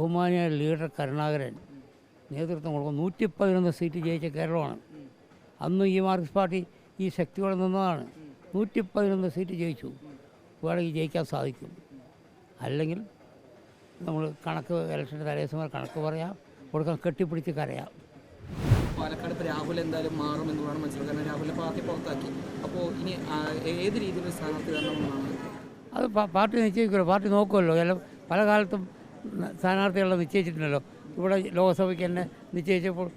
ബഹുമാനിയായ leader Karunakaran നേതൃത്വം കൊടുക്കും. 111 seat ജയിച്ച കേരളമാണ്. അന്ന് ഈ മാർക്സിസ്റ്റ് പാർട്ടി ഈ ശക്തിയോടെ നിന്നതാണ്. 111 സീറ്റ് ജയിച്ചു. വേണമെങ്കിൽ ജയിക്കാൻ സാധിക്കും. അല്ലെങ്കിൽ നമ്മൾ കണക്ക് ഇലക്ഷൻ്റെ തലേദിവസം കണക്ക് പറയാം, കൊടുക്കാൻ കെട്ടിപ്പിടിച്ച് കരയാം. പാലക്കാട് ഇപ്പോൾ രാഹുൽ എന്തായാലും മാറുമെന്ന് വേണം മനസ്സിലാക്കാൻ. കാരണം രാഹുലിനെ പാർട്ടി പുറത്താക്കി. അപ്പോൾ ഇനി ഏത് രീതിയിലുള്ള സ്ഥാനാർത്ഥി വരണമെന്നാണ്? അത് പാർട്ടി നിശ്ചയിക്കുമല്ലോ, പാർട്ടി നോക്കുമല്ലോ. എല്ലാം പല കാലത്തും സ്ഥാനാർത്ഥികളെ നിശ്ചയിച്ചിട്ടുണ്ടല്ലോ. ഇവിടെ ലോക്സഭയ്ക്ക് തന്നെ നിശ്ചയിച്ചപ്പോൾ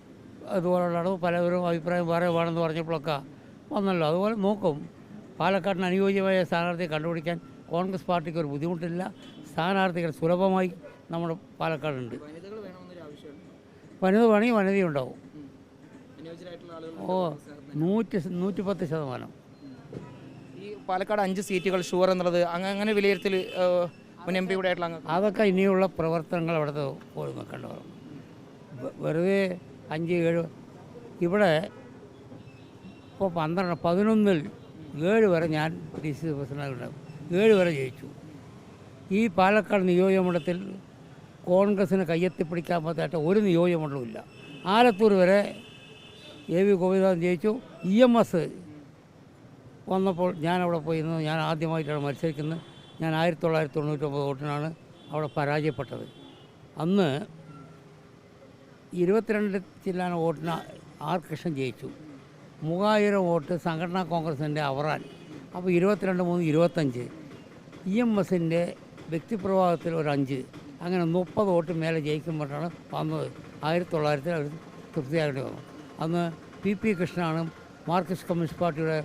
അതുപോലുള്ള പലവരും അഭിപ്രായം വേറെ വേണമെന്ന് പറഞ്ഞപ്പോഴൊക്കെ വന്നല്ലോ. അതുപോലെ നോക്കും. പാലക്കാടിന് അനുയോജ്യമായ സ്ഥാനാർത്ഥിയെ കണ്ടുപിടിക്കാൻ കോൺഗ്രസ് പാർട്ടിക്ക് ഒരു ബുദ്ധിമുട്ടില്ല. സ്ഥാനാർത്ഥികൾ സുലഭമായി നമ്മുടെ പാലക്കാടുണ്ട്. വനിത വേണമെങ്കിൽ വനിതയുണ്ടാവും. ഓ 110%. ഈ പാലക്കാട് 5 സീറ്റുകൾ ഷുവർ എന്നുള്ളത് അങ്ങനെ വിലയിരുത്തൽ മുൻ എം പി കൂടെ ആയിട്ടുള്ള അതൊക്കെ ഇനിയുള്ള പ്രവർത്തനങ്ങൾ അവിടുത്തെ പോയി നോക്കേണ്ടതാണ്. വെറുതെ 5, 7 ഇവിടെ ഇപ്പോൾ 12, 11-ൽ 7 വരെ ഞാൻ DC പ്രസിഡൻ്റായിട്ടുണ്ടാകും. 7 വരെ ജയിച്ചു. ഈ പാലക്കാട് നിയോജകമണ്ഡലത്തിൽ കോൺഗ്രസ്സിന് കയ്യെത്തിപ്പിടിക്കാൻ പറ്റാത്ത ഒരു നിയോജകമണ്ഡലമില്ല. ആലത്തൂർ വരെ AV ഗോപിനാഥൻ ജയിച്ചു. EMS വന്നപ്പോൾ ഞാൻ അവിടെ പോയി നിന്ന് ഞാൻ ആദ്യമായിട്ടാണ് മത്സരിക്കുന്നത്. ഞാൻ 1999 വോട്ടിനാണ് അവിടെ പരാജയപ്പെട്ടത്. അന്ന് 22 ചില്ലാന വോട്ടിന് R കൃഷ്ണൻ ജയിച്ചു. 3000 വോട്ട് സംഘടനാ കോൺഗ്രസിൻ്റെ അവറാൻ. അപ്പോൾ 22, 3, 25. EMSൻ്റെ വ്യക്തിപ്രഭാവത്തിൽ ഒരു 5. അങ്ങനെ 30 വോട്ട് മേലെ ജയിക്കുമ്പോഴാണ് വന്നത്. 1900 അവർ തൃപ്തിയാകേണ്ടി വന്നു. അന്ന് PP കൃഷ്ണനാണ് മാർക്സിസ്റ്റ് കമ്മ്യൂണിസ്റ്റ് പാർട്ടിയുടെ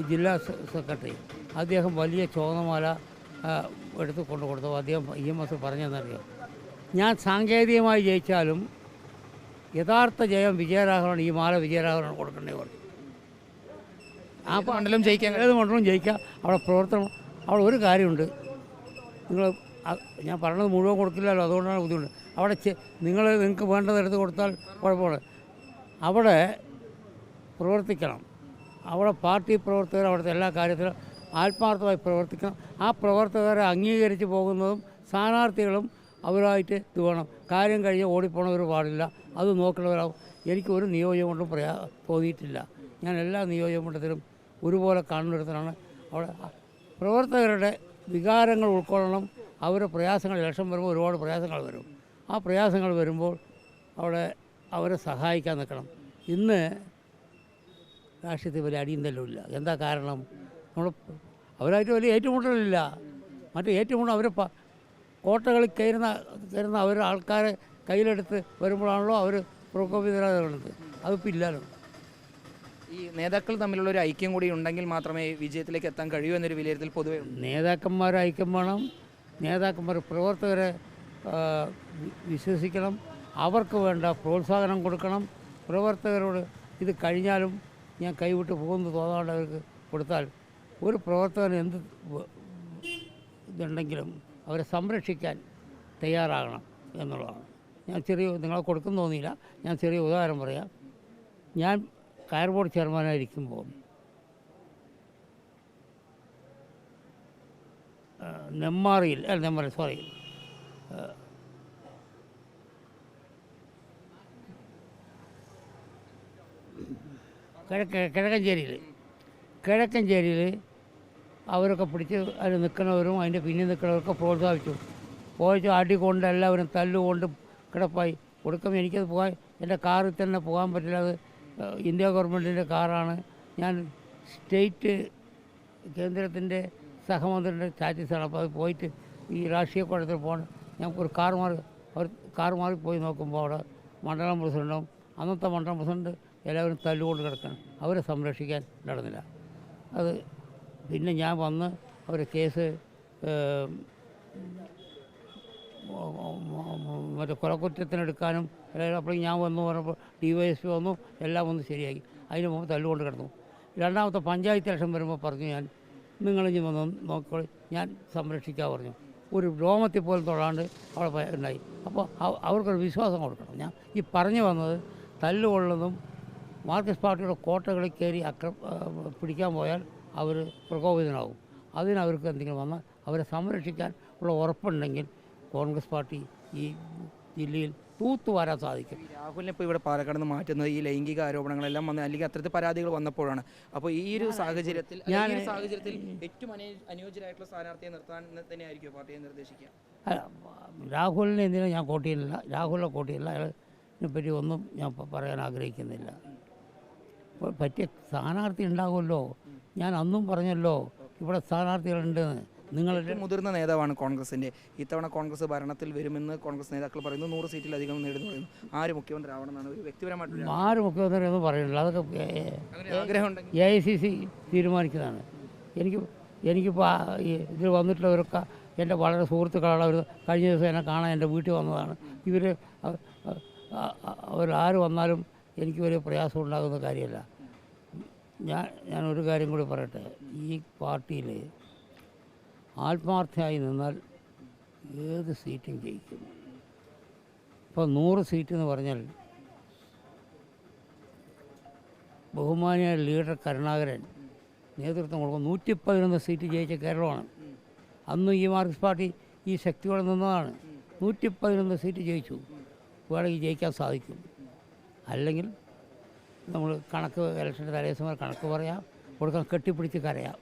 ജില്ലാ സെക്രട്ടറി. അദ്ദേഹം വലിയ ചോദനമാല എടുത്ത് കൊണ്ടു കൊടുത്തു. അദ്ദേഹം EMS പറഞ്ഞതെന്നറിയാം, ഞാൻ സാങ്കേതികമായി ജയിച്ചാലും യഥാർത്ഥ ജയം വിജയരാഘവനാണ്, ഈ മാല വിജയരാഘവനാണ് കൊടുക്കേണ്ടത് പറഞ്ഞു. ആ മണ്ഡലം ജയിക്കാൻ ഏത് മണ്ഡലവും ജയിക്കാം. അവിടെ പ്രവർത്തനം അവിടെ ഒരു കാര്യമുണ്ട്. നിങ്ങൾ ഞാൻ പറയണത് മുഴുവൻ കൊടുക്കില്ലല്ലോ, അതുകൊണ്ടാണ് ബുദ്ധിമുട്ട്. അവിടെ നിങ്ങൾക്ക് വേണ്ടത് എടുത്ത് കൊടുത്താൽ കുഴപ്പമില്ല. അവിടെ പ്രവർത്തിക്കണം. അവിടെ പാർട്ടി പ്രവർത്തകർ അവിടുത്തെ എല്ലാ കാര്യത്തിലും ആത്മാർത്ഥമായി പ്രവർത്തിക്കണം. ആ പ്രവർത്തകരെ അംഗീകരിച്ച് പോകുന്നതും സ്ഥാനാർത്ഥികളും അവരായിട്ട് ഇത് വേണം. കാര്യം കഴിഞ്ഞ് ഓടിപ്പോണവർ പാടില്ല. അത് നോക്കുന്നവരാവും. എനിക്കൊരു നിയോജകമണ്ഡലം തോന്നിയിട്ടില്ല. ഞാൻ എല്ലാ നിയോജകമണ്ഡലത്തിലും ഒരുപോലെ കാണുന്നിടത്താണ്. അവിടെ പ്രവർത്തകരുടെ വികാരങ്ങൾ ഉൾക്കൊള്ളണം. അവരുടെ പ്രയാസങ്ങൾ ഇലക്ഷൻ വരുമ്പോൾ ഒരുപാട് പ്രയാസങ്ങൾ വരും. ആ പ്രയാസങ്ങൾ വരുമ്പോൾ അവിടെ അവരെ സഹായിക്കാൻ നിൽക്കണം. ഇന്ന് രാഷ്ട്രീയത്തിൽ വലിയ അടിയും തല്ലുമില്ല. എന്താ കാരണം? നമ്മൾ അവരായിട്ട് വലിയ ഏറ്റുമുട്ടലില്ല. മറ്റേ ഏറ്റുമുട്ടൽ അവർ കോട്ടകളിൽ കയറുന്ന അവർ ആൾക്കാരെ കയ്യിലെടുത്ത് വരുമ്പോഴാണല്ലോ അവർ പ്രകോപിതരാകുന്നത്. അതിപ്പോൾ ഇല്ലല്ലോ. ഈ നേതാക്കൾ തമ്മിലുള്ള ഒരു ഐക്യം കൂടി ഉണ്ടെങ്കിൽ മാത്രമേ വിജയത്തിലേക്ക് എത്താൻ കഴിയൂ എന്നൊരു വിലയിരുത്തൽ പൊതുവെ. നേതാക്കന്മാർ ഐക്യം വേണം. നേതാക്കന്മാർ പ്രവർത്തകരെ വിശ്വസിക്കണം. അവർക്ക് വേണ്ട പ്രോത്സാഹനം കൊടുക്കണം. പ്രവർത്തകരോട് ഇത് കഴിഞ്ഞാലും ഞാൻ കൈവിട്ട് പോകുന്നത് തോന്നാണ്ട് അവർക്ക് കൊടുത്താൽ ഒരു പ്രവർത്തകന് എന്ത് ഇതുണ്ടെങ്കിലും അവരെ സംരക്ഷിക്കാൻ തയ്യാറാകണം എന്നുള്ളതാണ്. ഞാൻ നിങ്ങളെ കൊടുക്കുന്നു തോന്നിയില്ല. ഞാൻ ചെറിയ ഉദാഹരണം പറയാം. ഞാൻ കയർ ബോർഡ് ചെയർമാനായിരിക്കുമ്പോൾ കിഴക്കഞ്ചേരിയിൽ അവരൊക്കെ പിടിച്ച് അതിൽ നിൽക്കുന്നവരും അതിൻ്റെ പിന്നിൽ നിൽക്കുന്നവരൊക്കെ പ്രോത്സാഹിച്ചു. അടികൊണ്ട് എല്ലാവരും തല്ലുകൊണ്ട് കിടപ്പായി. ഒടുക്കം എനിക്കത് പോകാൻ എൻ്റെ കാറിൽ തന്നെ പോകാൻ പറ്റില്ല. അത് ഇന്ത്യ ഗവൺമെൻറ്റിൻ്റെ കാറാണ്. ഞാൻ സ്റ്റേറ്റ് കേന്ദ്രത്തിൻ്റെ സഹമന്ത്രിയുടെ സ്റ്റാറ്റസാണ്. അപ്പോൾ അത് പോയിട്ട് ഈ രാഷ്ട്രീയ കുഴത്തിൽ പോകണം. ഞാൻ ഒരു കാർ മാറി പോയി നോക്കുമ്പോൾ അവിടെ മണ്ഡലം പ്രസിഡൻറ്റും അന്നത്തെ മണ്ഡലം പ്രസിഡൻറ്റ് എല്ലാവരും തല്ലുകൊണ്ട് കിടക്കണം. അവരെ സംരക്ഷിക്കാൻ നടന്നില്ല. അത് പിന്നെ ഞാൻ വന്ന് അവരെ കേസ് മറ്റേ കൊലക്കുറ്റത്തിനെടുക്കാനും അപ്പോഴേക്കും ഞാൻ വന്നു പറഞ്ഞപ്പോൾ DYSP വന്നു, എല്ലാം ഒന്ന് ശരിയാക്കി. അതിന് മുമ്പ് തല്ലുകൊണ്ട് കിടന്നു. രണ്ടാമത്തെ പഞ്ചായത്ത് ഇലക്ഷൻ വരുമ്പോൾ പറഞ്ഞു, ഞാൻ നിങ്ങളിഞ്ഞ് വന്ന് നോക്കിക്കോളി, ഞാൻ സംരക്ഷിക്കാൻ പറഞ്ഞു. ഒരു രോമത്തിൽ പോലും തൊടാണ്ട് അവിടെ ഉണ്ടായി. അപ്പോൾ അവർക്കൊരു വിശ്വാസം കൊടുക്കണം. ഞാൻ ഈ പറഞ്ഞു വന്നത് തല്ലുകൊള്ളുന്നതും മാർക്സിസ്റ്റ് പാർട്ടിയുടെ കോട്ടകളിൽ കയറി പിടിക്കാൻ പോയാൽ അവർ പ്രകോപിതനാകും. അതിനവർക്ക് എന്തെങ്കിലും വന്നാൽ അവരെ സംരക്ഷിക്കാൻ ഉള്ള ഉറപ്പുണ്ടെങ്കിൽ കോൺഗ്രസ് പാർട്ടി ഈ ജില്ലയിൽ തൂത്തുവാരാൻ സാധിക്കും. രാഹുലിനെ ഇപ്പോൾ ഇവിടെ പാലക്കാട് നിന്ന് മാറ്റുന്നത് ഈ ലൈംഗിക ആരോപണങ്ങളെല്ലാം വന്ന് അല്ലെങ്കിൽ അത്തരത്തിൽ പരാതികൾ വന്നപ്പോഴാണ്. അപ്പോൾ ഈ ഒരു സാഹചര്യത്തിൽ ഏറ്റവും അനുയോജ്യരായിട്ടുള്ള സ്ഥാനാർത്ഥിയെ നിർത്താൻ തന്നെയായിരിക്കും പാർട്ടിയെ നിർദ്ദേശിക്കുക? രാഹുലിനെ എന്തിനാ ഞാൻ കോട്ടിയില്ല, രാഹുലിനെ കോട്ടിയില്ല, അയാളിനെ പറ്റി ഒന്നും ഞാൻ പറയാൻ ആഗ്രഹിക്കുന്നില്ല. ഇപ്പോൾ പറ്റിയ സ്ഥാനാർത്ഥി ഉണ്ടാകുമല്ലോ. ഞാൻ അന്നും പറഞ്ഞല്ലോ ഇവിടെ സ്ഥാനാർത്ഥികളുണ്ടെന്ന്. നിങ്ങളുടെ മുതിർന്ന നേതാവാണ് കോൺഗ്രസിൻ്റെ. ഇത്തവണ കോൺഗ്രസ് ഭരണത്തിൽ വരുമെന്ന് കോൺഗ്രസ് നേതാക്കൾ പറയുന്നു. 100 സീറ്റിലധികം നേടുന്നു പറയുന്നു. ആര് മുഖ്യമന്ത്രി ആവണമെന്നാണ് ഒരു വ്യക്തിപരമായിട്ട്? ആര് മുഖ്യമന്ത്രി ഒന്നും പറയുന്നില്ല. അതൊക്കെ ആഗ്രഹമുണ്ടെങ്കിൽ AICC തീരുമാനിക്കുന്നതാണ്. എനിക്കിപ്പോൾ ഇതിൽ വന്നിട്ടുള്ളവരൊക്കെ എൻ്റെ വളരെ സുഹൃത്തുക്കളാണ്. അവർ കഴിഞ്ഞ ദിവസം എന്നെ കാണാൻ എൻ്റെ വീട്ടിൽ വന്നതാണ്. അവരാര് വന്നാലും എനിക്ക് വലിയ പ്രയാസം ഉണ്ടാകുന്ന കാര്യമല്ല. ഞാനൊരു കാര്യം കൂടി പറയട്ടെ. ഈ പാർട്ടിയിൽ ആത്മാർത്ഥമായി നിന്നാൽ ഏത് സീറ്റും ജയിക്കും. ഇപ്പോൾ 100 സീറ്റ് എന്ന് പറഞ്ഞാൽ ബഹുമാനിയായ ലീഡർ കരുണാകരൻ നേതൃത്വം കൊടുക്കും. 111 സീറ്റ് ജയിച്ച കേരളമാണ്. അന്നും ഈ മാർക്സിസ്റ്റ് പാർട്ടി ഈ ശക്തിയോടെ നിന്നതാണ്. 111 സീറ്റ് ജയിച്ചു. വേണമെങ്കിൽ ജയിക്കാൻ സാധിക്കും. അല്ലെങ്കിൽ നമ്മൾ കണക്ക് ഇലക്ഷൻ്റെ തലേദിവസം കണക്ക് പറയാം, കൊടുക്കാൻ കെട്ടിപ്പിടിച്ച് കരയാം.